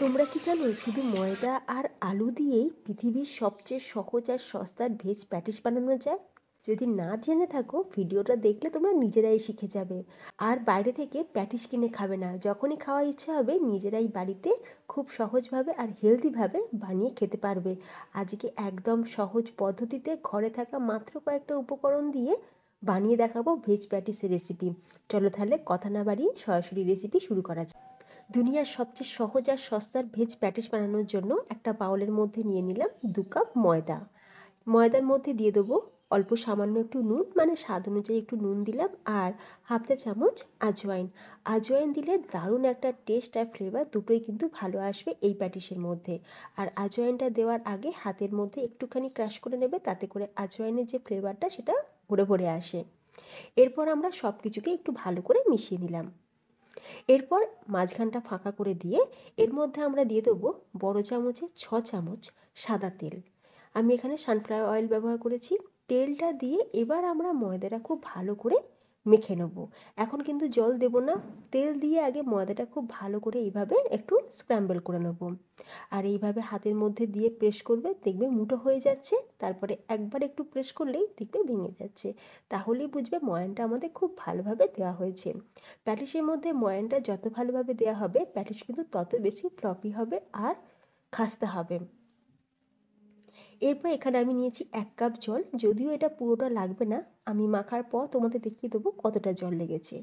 তোমরা কি জানো শুধু ময়দা আর আলু দিয়েই পৃথিবীর সবচেয়ে সহজ আর সস্তার ভেজ প্যাটিস বানানো যায়? যদি না জেনে থাকো ভিডিওটা দেখলে তোমরা নিজেরাই শিখে যাবে। আর বাইরে থেকে প্যাটিস কিনে খাবে না, যখনই খাওয়ার ইচ্ছা হবে নিজেরাই বাড়িতে খুব সহজভাবে আর হেলদিভাবে বানিয়ে খেতে পারবে। আজকে একদম সহজ পদ্ধতিতে ঘরে থাকা মাত্র কয়েকটা উপকরণ দিয়ে বানিয়ে দেখাবো ভেজ প্যাটিসের রেসিপি। চলো তাহলে কথা না বাড়িয়ে সরাসরি রেসিপি শুরু করা যাক। দুনিয়ার সবচেয়ে সহজ আর সস্তার ভেজ প্যাটিস বানানোর জন্য একটা বাউলের মধ্যে নিয়ে নিলাম 2 কাপ ময়দা। ময়দার মধ্যে দিয়ে দেবো অল্প সামান্য একটু নুন, মানে স্বাদ অনুযায়ী একটু নুন দিলাম, আর হাফ চা চামচ আজওয়াইন। আজওয়াইন দিলে দারুণ একটা টেস্ট আর ফ্লেভার দুটোই কিন্তু ভালো আসবে এই প্যাটিসের মধ্যে। আর আজওয়াইনটা দেওয়ার আগে হাতের মধ্যে একটুখানি ক্রাশ করে নেবে, তাতে করে আজওয়াইনের যে ফ্লেভারটা সেটা ভরে ভরে আসে। এরপর আমরা সব কিছুকে একটু ভালো করে মিশিয়ে নিলাম। এরপর মাঝখানটা ফাঁকা করে দিয়ে এর মধ্যে আমরা দিয়ে দেবো বড় চামচে 6 চামচ সাদা তেল। আমি এখানে সানফ্লাওয়ার অয়েল ব্যবহার করেছি। তেলটা দিয়ে এবার আমরা ময়দাটা খুব ভালো করে মেখে নেব। এখন কিন্তু জল দেব না, তেল দিয়ে আগে ময়দাটা খুব ভালো করে এইভাবে একটু স্ক্র্যাম্বল করে নেব। আর এইভাবে হাতের মধ্যে দিয়ে প্রেস করবে, দেখবে মুঠো হয়ে যাচ্ছে। তারপরে একবার একটু প্রেস করলেই দেখবে ভেঙে যাচ্ছে। তাহলেই বুঝবে ময়ানটা আমাদের খুব ভালোভাবে দেওয়া হয়েছে। প্যাটিসের মধ্যে ময়ানটা যত ভালোভাবে দেওয়া হবে প্যাটিস কিন্তু তত বেশি ফ্লপি হবে আর খাস্তা হবে। এরপর এখানে আমি নিয়েছি 1 কাপ জল, যদিও এটা পুরোটা লাগবে না, আমি মাখার পর তোমাদের দেখিয়ে দেবো কতটা জল লেগেছে।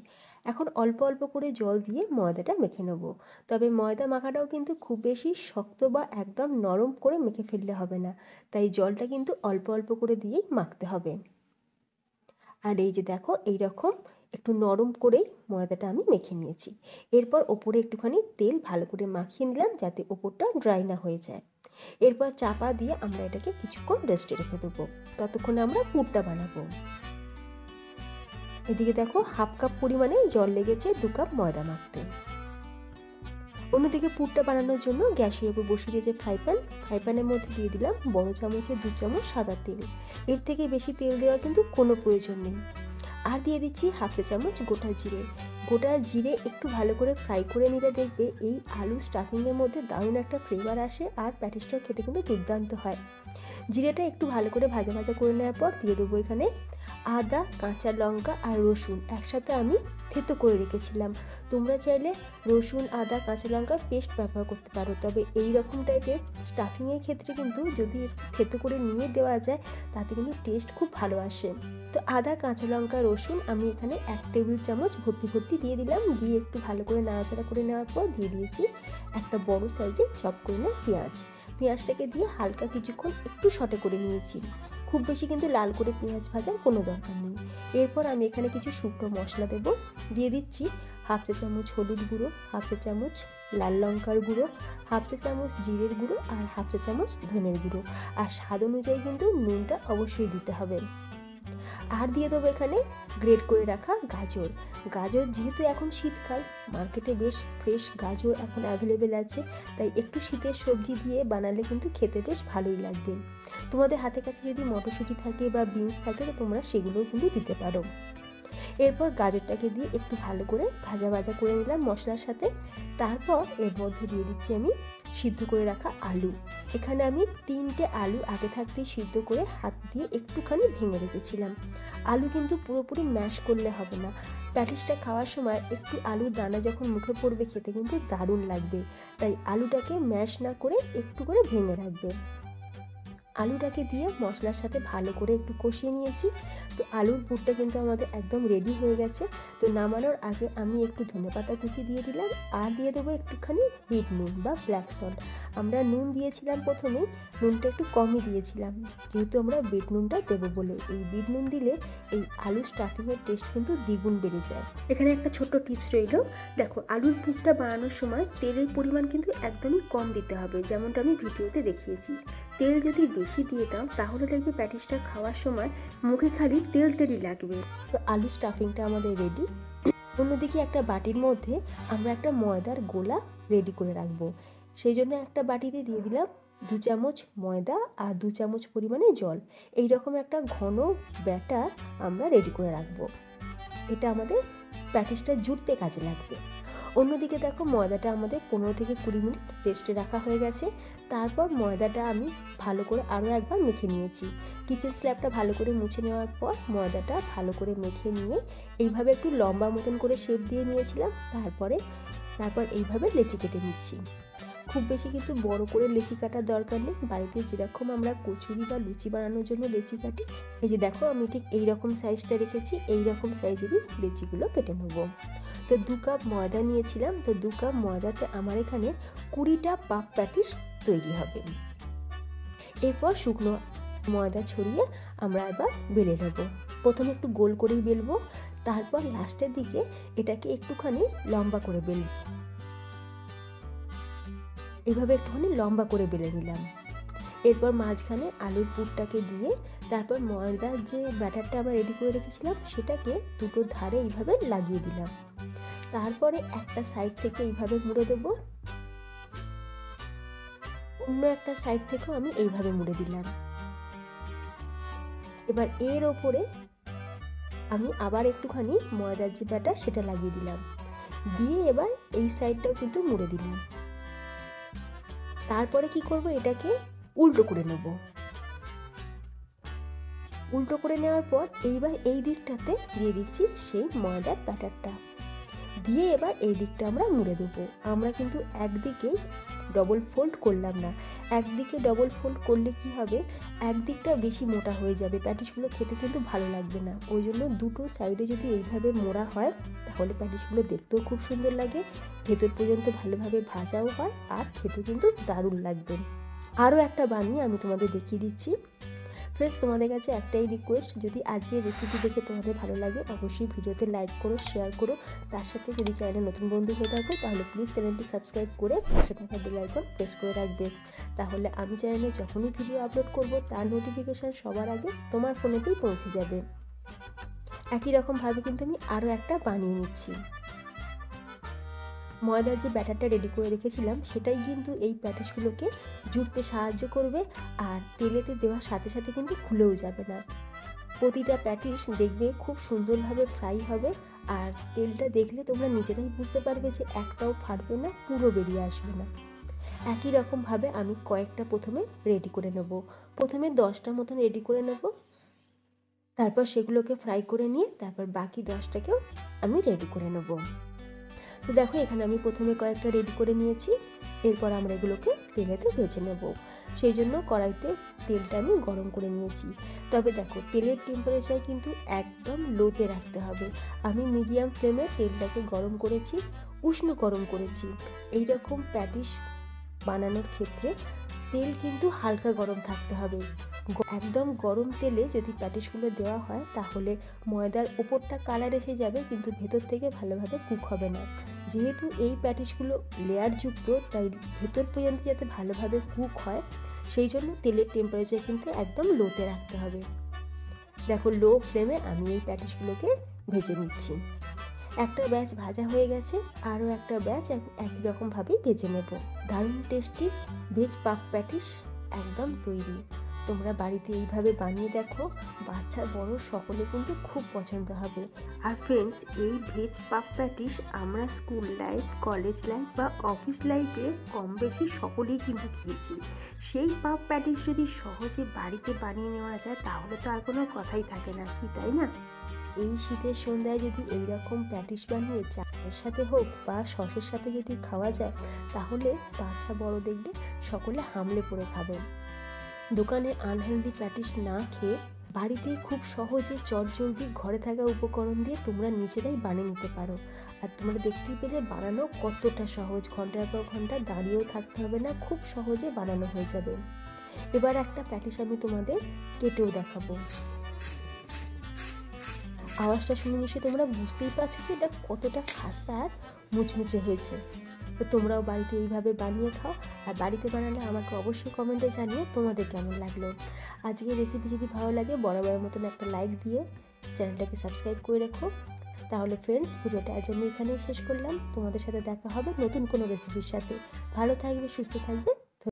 এখন অল্প অল্প করে জল দিয়ে ময়দাটা মেখে নেব। তবে ময়দা মাখাটাও কিন্তু খুব বেশি শক্ত বা একদম নরম করে মেখে ফেললে হবে না, তাই জলটা কিন্তু অল্প অল্প করে দিয়েই মাখতে হবে। আর এই যে দেখো এইরকম একটু নরম করেই ময়দাটা আমি মেখে নিয়েছি। এরপর ওপরে একটুখানি তেল ভালো করে মাখিয়ে নিলাম যাতে ওপরটা ড্রাই না হয়ে যায়। এরপর চাপা দিয়ে আমরা এটাকে কিছুক্ষণ রেস্টে রেখে দেবো, ততক্ষণে আমরা পুরটা বানাবো। এদিকে দেখো 1/2 কাপ পরিমাণে জল লেগেছে 2 কাপ ময়দা মাখতে। অন্যদিকে পুরটা বানানোর জন্য গ্যাসের উপর বসিয়ে দিয়েছে ফ্রাই প্যানের মধ্যে দিয়ে দিলাম বড় চামচে 2 চামচ সাদা তেল। এর থেকে বেশি তেল দেওয়ার কিন্তু কোনো প্রয়োজন নেই। আর দিয়ে দিচ্ছি হাফ চা চামচ গোটা জিরে একটু ভালো করে ফ্রাই করে নিলে দেখবে এই আলু স্টাফিংয়ের মধ্যে দারুণ একটা ফ্লেভার আসে আর প্যাটিসটা খেতে কিন্তু দুর্দান্ত হয়। জিরেটা একটু ভালো করে ভাজা ভাজা করে নেওয়ার পর দিয়ে দেবো এখানে আদা, কাঁচা লঙ্কা আর রসুন একসাথে আমি থেতো করে রেখেছিলাম। তোমরা চাইলে রসুন, আদা, কাঁচা লঙ্কার পেস্ট ব্যবহার করতে পারো, তবে এই রকম টাইপের স্টাফিংয়ের ক্ষেত্রে কিন্তু যদি থেতো করে নিয়ে দেওয়া যায় তাতে কিন্তু টেস্ট খুব ভালো আসে। তো আদা, কাঁচা লঙ্কা, রসুন আমি এখানে 1 টেবিল চামচ ভর্তি দিয়ে দিলাম। দিয়ে একটু ভালো করে নাড়াচাড়া করে নেওয়ার পর দিয়ে দিয়েছি একটা বড় সাইজে চপ করে নেওয়া পেঁয়াজটাকে দিয়ে হালকা কিছুক্ষণ একটু সটে করে নিয়েছি। খুব বেশি কিন্তু লাল করে পেঁয়াজ ভাজার কোনো দরকার নেই। এরপর আমি এখানে কিছু শুকনো মশলা দেবো। দিয়ে দিচ্ছি হাফ চা চামচ হলুদ গুঁড়ো, হাফ চা চামচ লাল লঙ্কার গুঁড়ো, হাফ চা চামচ জিরের গুঁড়ো আর হাফ চা চামচ ধনের গুঁড়ো। আর স্বাদ অনুযায়ী কিন্তু নুনটা অবশ্যই দিতে হবে। আর দিয়ে দেবো এখানে গ্রেট করে রাখা গাজর যেহেতু এখন শীতকাল, মার্কেটে বেশ ফ্রেশ গাজর এখন অ্যাভেলেবেল আছে, তাই একটু শীতের সবজি দিয়ে বানালে কিন্তু খেতে বেশ ভালোই লাগবে। তোমাদের হাতের কাছে যদি মটরশুঁটি থাকে বা বিনস থাকে তো তোমরা সেগুলোও কিন্তু দিতে পারো। এরপর গাজরটাকে দিয়ে একটু ভালো করে ভাজা করে নিলাম মশলার সাথে। তারপর এর মধ্যে দিয়ে দিচ্ছি আমি সিদ্ধ করে রাখা আলু। এখানে আমি 3টে আলু আগে থাকতেই সিদ্ধ করে হাত দিয়ে একটুখানি ভেঙে রেখেছিলাম। আলু কিন্তু পুরোপুরি ম্যাশ করলে হবে না, প্যাটিসটা খাওয়ার সময় একটু আলুর দানা যখন মুখে পড়বে খেতে কিন্তু দারুণ লাগবে, তাই আলুটাকে ম্যাশ না করে একটু করে ভেঙে রাখবে। আলুটাকে দিয়ে মশলার সাথে ভালো করে একটু কষিয়ে নিয়েছি। তো আলুর পুরটা কিন্তু আমাদের একদম রেডি হয়ে গেছে। তো নামানোর আগে আমি একটু ধনেপাতা কুচি দিয়ে দিলাম আর দিয়ে দেবো একটুখানি বিট নুন বা ব্ল্যাক সল্ট। আমরা নুন দিয়েছিলাম প্রথমেই, নুনটা একটু কমই দিয়েছিলাম যেহেতু আমরা বিট নুনটা দেবো বলে। এই বিট নুন দিলে এই আলু স্টাফিংয়ের টেস্ট কিন্তু দ্বিগুণ বেড়ে যায়। এখানে একটা ছোট্ট টিপস রইল, দেখো আলুর পুরটা বানানোর সময় তেলের পরিমাণ কিন্তু একদমই কম দিতে হবে, যেমনটা আমি ভিডিওতে দেখিয়েছি। তেল যদি বেশি দিয়ে দাও তাহলে দেখবে প্যাটিসটা খাওয়ার সময় মুখে খালি তেলই লাগবে। তো আলু স্টাফিংটা আমাদের রেডি। অন্যদিকে একটা বাটির মধ্যে আমরা একটা ময়দার গোলা রেডি করে রাখবো। সেই জন্য একটা বাটিতে দিয়ে দিলাম 2 চামচ ময়দা আর 2 চামচ পরিমাণে জল। এই রকম একটা ঘন ব্যাটার আমরা রেডি করে রাখবো। এটা আমাদের প্যাটিসটা জুড়তে কাজে লাগবে। অন্যদিকে দেখো ময়দাটা আমাদের 15 থেকে 20 মিনিট রেস্টে রাখা হয়ে গেছে। তারপর ময়দাটা আমি ভালো করে আরও একবার মেখে নিয়েছি। কিচেন স্ল্যাবটা ভালো করে মুছে নেওয়ার পর ময়দাটা ভালো করে মেখে নিয়ে এইভাবে একটু লম্বা মতন করে শেপ দিয়ে নিয়েছিলাম। তারপর এইভাবে লেচি কেটে নিচ্ছি। খুব বেশি কিন্তু বড় করে লেচি কাটার দরকার নেই। বাড়িতে যেরকম আমরা কচুরি বা লুচি বানানোর জন্য লেচি কাটি, এই যে দেখো আমি ঠিক এই রকম সাইজটা রেখেছি, এই রকম সাইজেরই লেচিগুলো কেটে নেব। তো 2 কাপ ময়দা নিয়েছিলাম, তো 2 কাপ ময়দাতে আমার এখানে 20টা পাফ প্যাটিস তৈরি হবে। এরপর শুকনো ময়দা ছড়িয়ে আমরা এবার বেলে নেব। প্রথমে একটু গোল করেই বেলবো, তারপর লাস্টের দিকে এটাকে একটুখানি লম্বা করে বেলব। এইভাবে একটুখানি লম্বা করে বেলে নিলাম। এরপর মাঝখানে আলুর পুরটাকে দিয়ে তারপর ময়দার যে ব্যাটারটা আমরা রেডি করে রেখেছিলাম সেটাকে দুটো ধারে এইভাবে লাগিয়ে দিলাম। তারপরে একটা সাইড থেকে এইভাবে মুড়ে দেব, অন্য একটা সাইড থেকেও আমি এইভাবে মুড়ে দিলাম। এবার এর ওপরে আমি আবার একটুখানি ময়দার যে ব্যাটার সেটা লাগিয়ে দিলাম, দিয়ে এবার এই সাইডটাও কিন্তু মুড়ে দিলাম। তারপরে কি করব, এটাকে উল্টো করে নেব। উল্টো করে নেওয়ার পর এইবার এই দিকটাতে দিয়ে দিচ্ছি সেই ময়দার ব্যাটারটা, দিয়ে এবার এই দিকটা আমরা মুড়ে দেবো। আমরা কিন্তু একদিকেই ডবল ফোল্ড করলাম না। একদিকে ডবল ফোল্ড করলে কি হবে, একদিকটা বেশি মোটা হয়ে যাবে, প্যাটিসগুলো খেতে কিন্তু ভালো লাগবে না। ওই জন্য দুটো সাইডে যদি এইভাবে মোড়া হয় তাহলে প্যাটিসগুলো দেখতেও খুব সুন্দর লাগে, ভেতর পর্যন্ত ভালোভাবে ভাজাও হয়, আর খেতে কিন্তু দারুণ লাগবে। আরও একটা বানিয়ে আমি তোমাদের দেখিয়ে দিচ্ছি। ফ্রেন্ডস, তোমাদের কাছে একটাই রিকোয়েস্ট, যদি আজকের রেসিপি দেখে তোমাদের ভালো লাগে অবশ্যই ভিডিওতে লাইক করো, শেয়ার করো। তার সাথে যদি চ্যানেলে নতুন বন্ধু হয়ে থাকো তাহলে প্লিজ চ্যানেলটি সাবস্ক্রাইব করে পাশে থাকা বেল আইকন প্রেস করে রাখবে। তাহলে আমি চ্যানেলে যখনই ভিডিও আপলোড করব তার নোটিফিকেশান সবার আগে তোমার ফোনেতেই পৌঁছে যাবে। একই রকমভাবে কিন্তু আমি আরও একটা বানিয়ে নিচ্ছি। ময়দার যে ব্যাটারটা রেডি করে রেখেছিলাম সেটাই কিন্তু এই প্যাটিসগুলোকে জুড়তে সাহায্য করবে, আর তেলেতে দেওয়ার সাথে সাথে কিন্তু খুলেও যাবে না। প্রতিটা প্যাটিস দেখবে খুব সুন্দরভাবে ফ্রাই হবে, আর তেলটা দেখলে তোমরা নিজেরাই বুঝতে পারবে যে একটাও ফাটবে না, পুরো বেরিয়ে আসবে না। একই রকমভাবে আমি কয়েকটা প্রথমে রেডি করে নেব। প্রথমে 10টা মতন রেডি করে নেব, তারপর সেগুলোকে ফ্রাই করে নিয়ে তারপর বাকি 10টাকেও আমি রেডি করে নেব। তো দেখো এখানে আমি প্রথমে কয়েকটা রেডি করে নিয়েছি। এরপর আমরা এগুলোকে তেলেতে ভেজে নেব। সেই জন্য কড়াইতে তেলটা আমি গরম করে নিয়েছি। তবে দেখো তেলের টেম্পারেচার কিন্তু একদম লোতে রাখতে হবে। আমি মিডিয়াম ফ্লেমে তেলটাকে গরম করেছি, উষ্ণ গরম করেছি। এই রকম প্যাটিস বানানোর ক্ষেত্রে তেল কিন্তু হালকা গরম থাকতে হবে। একদম গরম তেলে যদি প্যাটিসগুলো দেওয়া হয় তাহলে ময়দার ওপরটা কালার এসে যাবে, কিন্তু ভেতর থেকে ভালোভাবে কুক হবে না। যেহেতু এই প্যাটিসগুলো লেয়ারযুক্ত, তাই ভেতর পর্যন্ত যাতে ভালোভাবে কুক হয় সেই জন্য তেলের টেম্পারেচার কিন্তু একদম লোতে রাখতে হবে। দেখো লো ফ্লেমে আমি এই প্যাটিসগুলোকে ভেজে নিচ্ছি। একটা ব্যাচ ভাজা হয়ে গেছে, আরও একটা ব্যাচ একই রকমভাবেই ভেজে নেব। দারুণ টেস্টি ভেজ পাফ প্যাটিস একদম তৈরি। তোমরা বাড়িতে এইভাবে বানিয়ে দেখো, বাচ্চা বড় সকলে কিন্তু খুব পছন্দ হবে। আর ফ্রেন্ডস, এই ভেজ পাফ প্যাটিস আমরা স্কুল লাইফ, কলেজ লাইফ বা অফিস লাইফে কম বেশি সকলেই কিন্তু খেয়েছি। সেই পাফ প্যাটিস যদি সহজে বাড়িতে বানিয়ে নেওয়া যায় তাহলে তো আর কোনো কথাই থাকে না, কি তাই না? এই শীতের সন্ধ্যায় যদি এইরকম প্যাটিস বানিয়ে চায়ের সাথে হোক বা সসের সাথে যদি খাওয়া যায় তাহলে বাচ্চা বড় দেখবে সকলে হামলে পড়ে খাবেন। দোকানে আনহেলদি প্যাটিস না খেয়ে বাড়িতে খুব সহজে চটজলদি ঘরে থাকা উপকরণ দিয়ে তোমরা নিজেরাই বানিয়ে নিতে পারো। আর তোমরা দেখতেই পেলে বানানো কতটা সহজ, ঘন্টার পর ঘন্টা দাঁড়িয়েও থাকতে হবে না, খুব সহজে বানানো হয়ে যাবে। এবার একটা প্যাটিস আমি তোমাদের কেটেও দেখাবো। আওয়াজটা শুনে নিশ্চয়ই তোমরা বুঝতেই পারছো যে এটা কতটা খাস্তা আর মুচমুচে হয়েছে। তো তোমরাও বাড়িতে এইভাবে বানিয়ে খাও, আর বাড়িতে বানালে আমাকে অবশ্যই কমেন্টে জানিয়ে তোমাদের কেমন লাগলো। আজকের রেসিপি যদি ভালো লাগে বরাবরের মতন একটা লাইক দিয়ে চ্যানেলটাকে সাবস্ক্রাইব করে রেখো। তাহলে ফ্রেন্ডস, ভিডিওটা আজ আমি এখানেই শেষ করলাম। তোমাদের সাথে দেখা হবে নতুন কোনো রেসিপির সাথে। ভালো থাকবে, সুস্থ থাকবে।